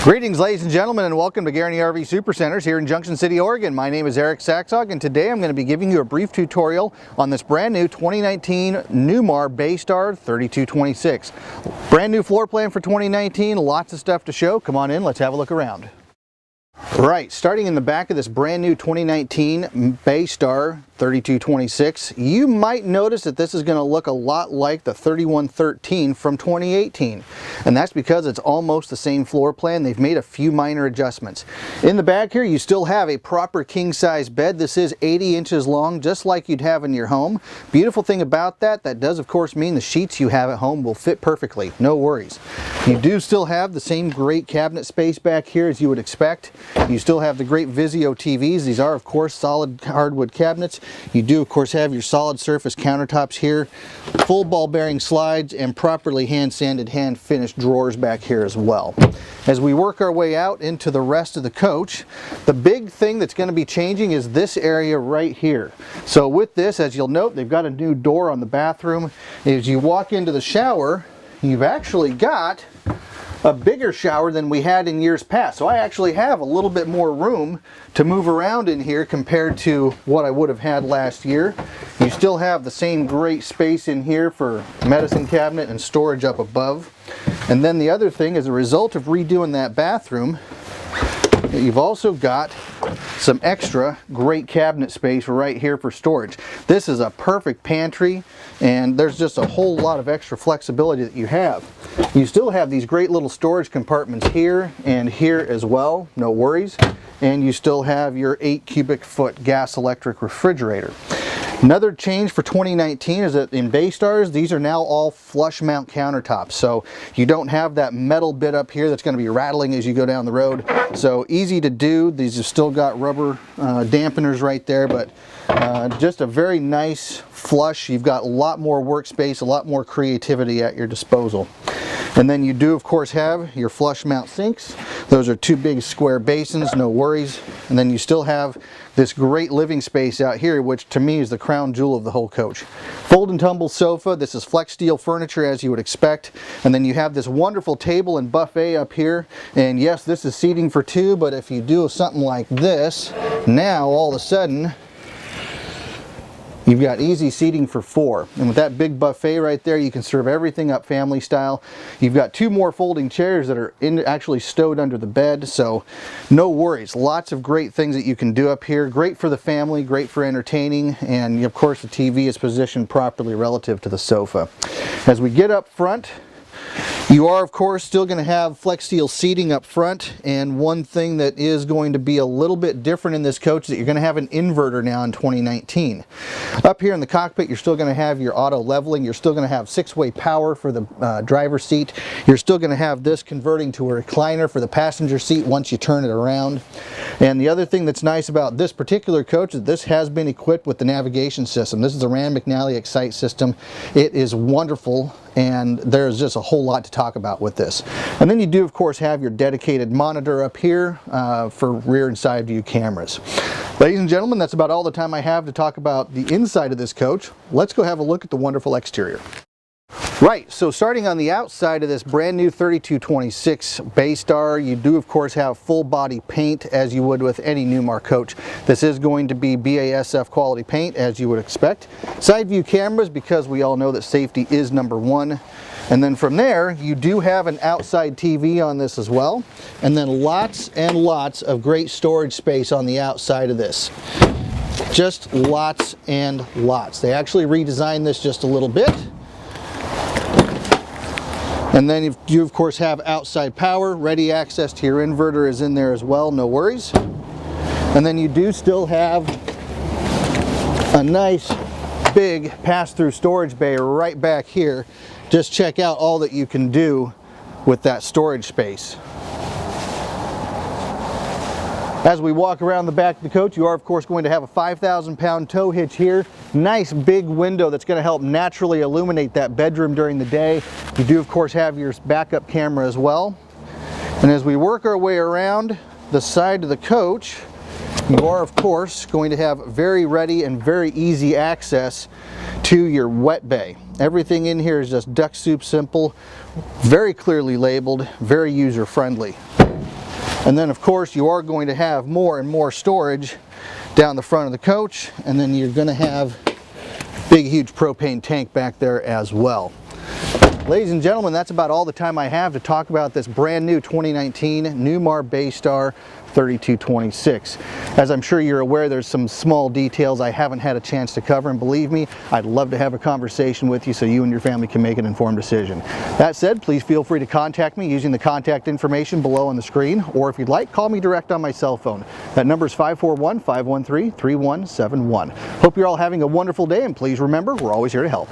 Greetings, ladies and gentlemen, and welcome to Guaranty RV Supercenters here in Junction City, Oregon. My name is Erik.Sakshaug, and today I'm going to be giving you a brief tutorial on this brand new 2019 Newmar Bay Star 3226. Brand new floor plan for 2019, lots of stuff to show. Come on in, let's have a look around. Right, starting in the back of this brand new 2019 Bay Star 3226, you might notice that this is going to look a lot like the 3113 from 2018, and that's because it's almost the same floor plan. They've made a few minor adjustments. In the back here, you still have a proper king-size bed. This is 80 inches long, just like you'd have in your home. Beautiful thing about that does of course mean the sheets you have at home will fit perfectly, no worries. You do still have the same great cabinet space back here as you would expect. You still have the great Vizio TVs. These are of course solid hardwood cabinets. You do of course have your solid surface countertops here, full ball bearing slides, and properly hand sanded, hand finished drawers back here as well. As we work our way out into the rest of the coach, the big thing that's going to be changing is this area right here. So with this, as you'll note, they've got a new door on the bathroom. As you walk into the shower, you've actually got a bigger shower than we had in years past. So I actually have a little bit more room to move around in here compared to what I would have had last year. You still have the same great space in here for medicine cabinet and storage up above. And then the other thing, as a result of redoing that bathroom, you've also got some extra great cabinet space right here for storage. This is a perfect pantry, and there's just a whole lot of extra flexibility that you have. You still have these great little storage compartments here and here as well, no worries. And you still have your 8 cubic foot gas electric refrigerator. Another change for 2019 is that in Bay Stars, these are now all flush mount countertops. So you don't have that metal bit up here that's going to be rattling as you go down the road. So easy to do. These have still got rubber dampeners right there, but just a very nice flush. You've got a lot more workspace, a lot more creativity at your disposal. And then you do of course have your flush mount sinks. Those are 2 big square basins, no worries. And then you still have this great living space out here, which to me is the crown jewel of the whole coach. Fold and tumble sofa. This is flex steel furniture as you would expect. And then you have this wonderful table and buffet up here. And yes, this is seating for 2, but if you do something like this, now all of a sudden you've got easy seating for 4. And with that big buffet right there, you can serve everything up family style. You've got 2 more folding chairs that are actually stowed under the bed, so no worries. Lots of great things that you can do up here. Great for the family, great for entertaining, and of course the TV is positioned properly relative to the sofa. As we get up front, you are of course still going to have flex steel seating up front, and one thing that is going to be a little bit different in this coach is that you're going to have an inverter now in 2019. Up here in the cockpit, you're still going to have your auto leveling. You're still going to have 6-way power for the driver's seat. You're still going to have this converting to a recliner for the passenger seat once you turn it around. And the other thing that's nice about this particular coach is this has been equipped with the navigation system. This is a Rand McNally Excite system. It is wonderful, and there's just a whole lot to talk about with this. And then you do of course have your dedicated monitor up here for rear and side view cameras. Ladies and gentlemen, that's about all the time I have to talk about the inside of this coach. Let's go have a look at the wonderful exterior. Right, so starting on the outside of this brand new 3226 Bay Star, you do of course have full body paint as you would with any Newmar coach. This is going to be BASF quality paint as you would expect. Side view cameras, because we all know that safety is #1. And then from there, you do have an outside TV on this as well. And then lots and lots of great storage space on the outside of this. Just lots and lots. They actually redesigned this just a little bit. And then you of course have outside power. Ready access to your inverter is in there as well, no worries. And then you do still have a nice big pass-through storage bay right back here. Just check out all that you can do with that storage space. As we walk around the back of the coach, you are of course going to have a 5,000-pound tow hitch here. Nice big window that's going to help naturally illuminate that bedroom during the day. You do of course have your backup camera as well. And as we work our way around the side of the coach, you are of course going to have very ready and very easy access to your wet bay. Everything in here is just duck soup simple, very clearly labeled, very user friendly. And then of course you are going to have more and more storage down the front of the coach, and then you're going to have big huge propane tank back there as well. Ladies and gentlemen, that's about all the time I have to talk about this brand new 2019 Newmar Bay Star 3226. As I'm sure you're aware, there's some small details I haven't had a chance to cover, and believe me, I'd love to have a conversation with you so you and your family can make an informed decision. That said, please feel free to contact me using the contact information below on the screen, or if you'd like, call me direct on my cell phone. That number is 541-513-3171. Hope you're all having a wonderful day, and please remember, we're always here to help.